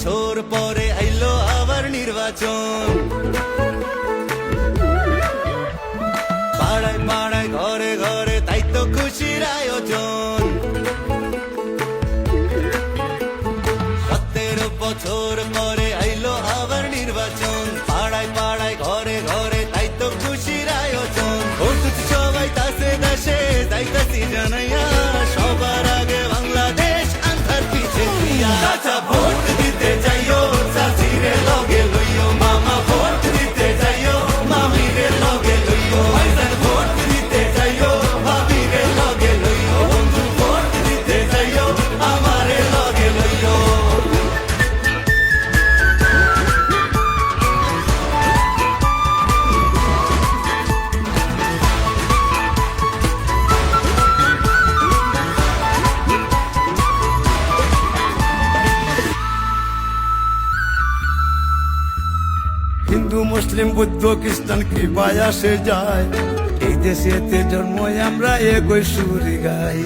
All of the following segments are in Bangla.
বছর পরে আইলো আবার নির্বাচন। পাড়ায় পাড়ায় ঘরে ঘরে তাই তো খুশির আয়োজন। 17 বছর পরে আইলো আবার নির্বাচন। পাড়ায় পাড়ায় ঘরে ঘরে তাই তো খুশির আয়োজন। ভোট সবাই তাসে দেশে যাইতাছি জানাইয়া, সবার আগে বাংলাদেশ আন্ধার পিছে দিয়া। চাচা ভোট দিতে যাইও, চাচিরে লগে লইও, মামা ভোট দিতে যাইও, মামিরে লগে লইও, ভাইজান ভোট দিতে যাইও, ভাবিরে লগে লইও, বন্ধু ভোট দিতে যাইও, আমারে লগে লইও। হিন্দু মুসলিম বৌদ্ধ খ্রিস্টান কৃপায় আসে যায়, এই দেশেতে জন্ম আমরা একই সুরি গাই।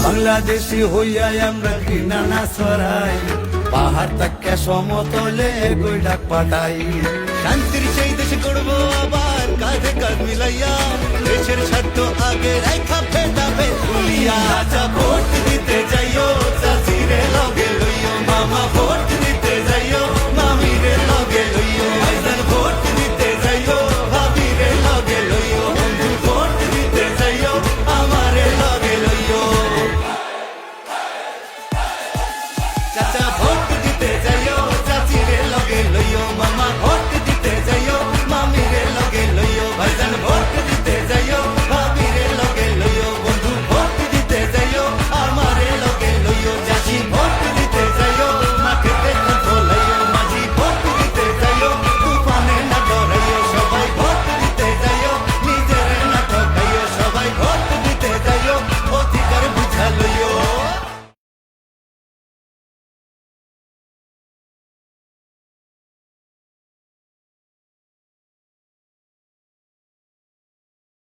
বাংলাদেশি হইয়া আমরা ঘৃণা না ছড়াই, পাহাড় তাকে সমতলে একই ডাক পাঠাই। শান্তির সেই দেশ করবো আবার কাঁধে কাঁধ মিলাইয়া, দেশের স্বার্থ আগে রাইখা ফেটাবে তুলিয়া। আচ্ছা ভোট